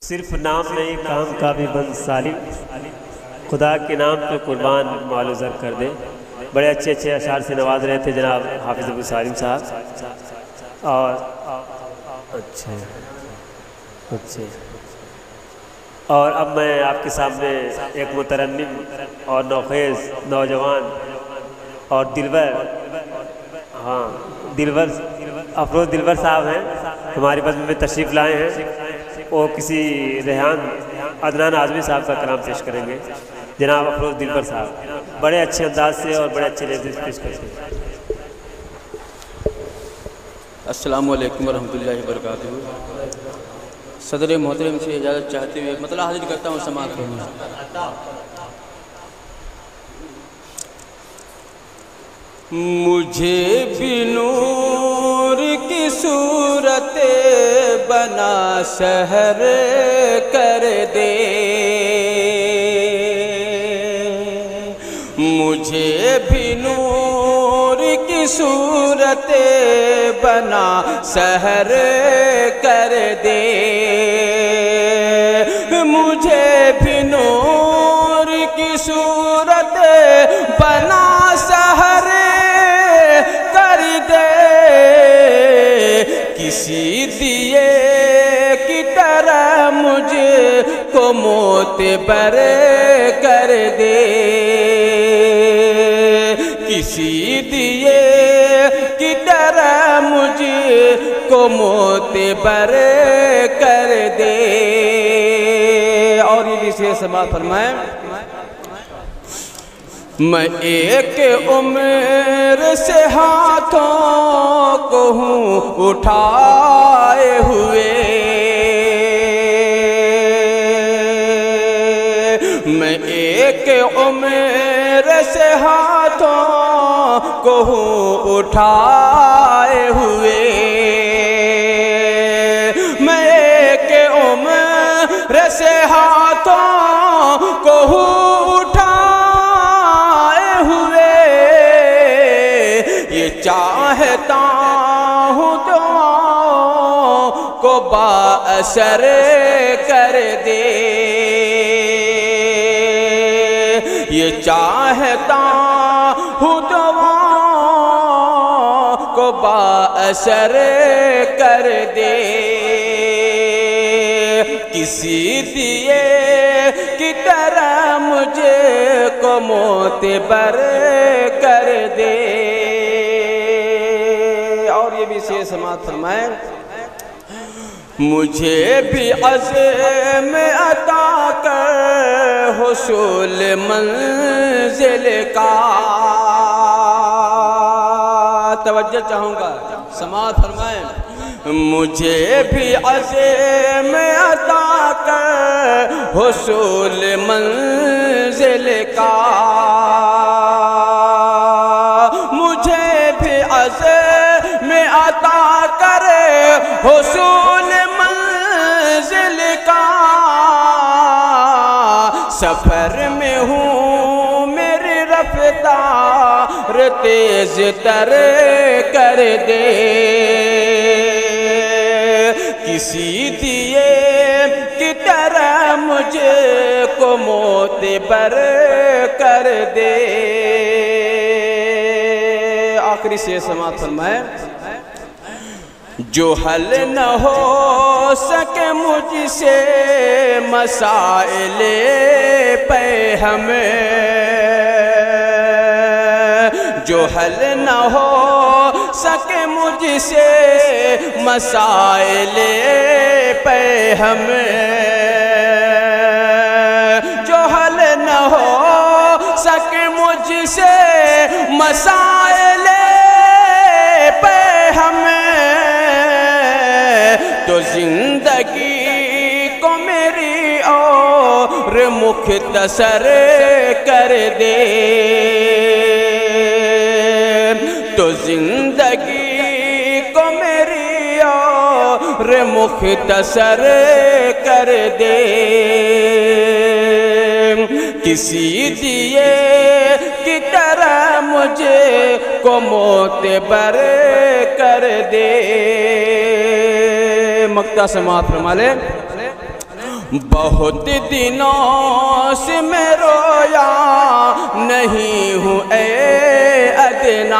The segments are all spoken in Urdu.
صرف نام نہیں کام کا بھی بند سالم، خدا کے نام پہ قربان مال و زر کر دے۔ بڑے اچھے اچھے اشعار سے نواز رہے تھے جناب حافظ ابو سالم صاحب۔ اور اور اب میں آپ کے سامنے ایک مترنم اور نوخیز نوجوان اور دلبر افروز دلبر صاحب ہیں، ہماری بزم میں تشریف لائے ہیں۔ وہ کسی ریحان عدنان اعظمی صاحب کا کلام پیش کریں گے۔ جناب افروز دلبر صاحب بڑے اچھے انداز سے اور بڑے اچھے لفظ پیش کرتے ہیں۔ السلام علیکم ورحمۃ اللہ وبرکاتہ۔ صدر محترم سے اجازت چاہتے ہوئے مطلع حاضر کرتا ہوں، سماعت کروں۔ مجھے بھی نور کی صورت بنا سحر کر دے، مجھے بھی نور کی صورت بنا سحر کر دے، مجھے بھی نور کی صورت بنا سحر کر دے، کسی دیے کی طرح مجھ کو معتبر کر دے، کسی دیے کی طرح مجھ کو معتبر کر دے۔ اور یہ سے سماعت فرمائیں۔ میں ایک عمر سے ہاتھوں کو ہوں اٹھائے ہوئے، میں ایک عمر سے ہاتھوں کو ہوں اٹھائے ہوئے، میں ایک عمر سے ہاتھوں کو ہوں چاہتا ہوں دعاؤں کو بااثر کر دے، یہ چاہتا ہوں دعاؤں کو بااثر کر دے، کسی دیے کی طرح مجھے کو معتبر کر دے۔ سماعت فرمائیں۔ مجھے بھی عزم عطا کر حصول منزل کا، توجہ چاہوں گا، سماعت فرمائیں۔ مجھے بھی عزم عطا کر حصول منزل کا، مجھے بھی عزم عطا کرے حصول منزل کا، سفر میں ہوں میری رفتار تیز تر کر دے، کسی دیے کی طرح مجھے کو معتبر کر دے۔ آخری سے سماعت فرمائیں۔ جو حل نہ ہو سکے مجھ سے مسائل پہ ہمیں، جو حل نہ ہو سکے مجھ سے مسائل پہ ہمیں، جو حل نہ ہو سکے مجھ سے مسائل پہ ہمیں، تو زندگی کو میری اور مختصر کر دے، تو زندگی کو میری اور مختصر کر دے، کسی دیے کی طرح مجھے کو معتبر کر دے۔ مقطع سماعت فرما لیں۔ بہت دنوں سے میں رویا نہیں ہوں اے عدنان،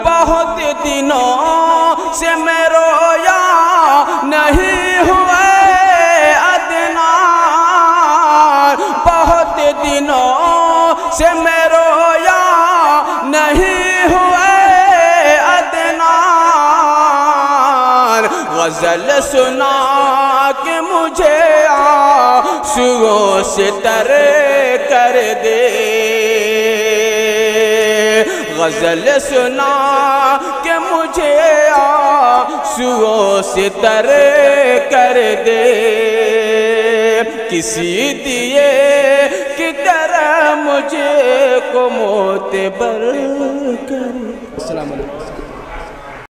بہت دنوں سے میں رویا نہیں ہوں اے عدنان، بہت دنوں سے میں رویا نہیں ہوں اے عدنان، غزل سنا کہ مجھے آنسوؤں سے تر کر دے، غزل سنا کہ مجھے آنسوؤں سے تر کر دے، کسی دیے کی طرح مجھے کو معتبر کر۔ السلام علیکم۔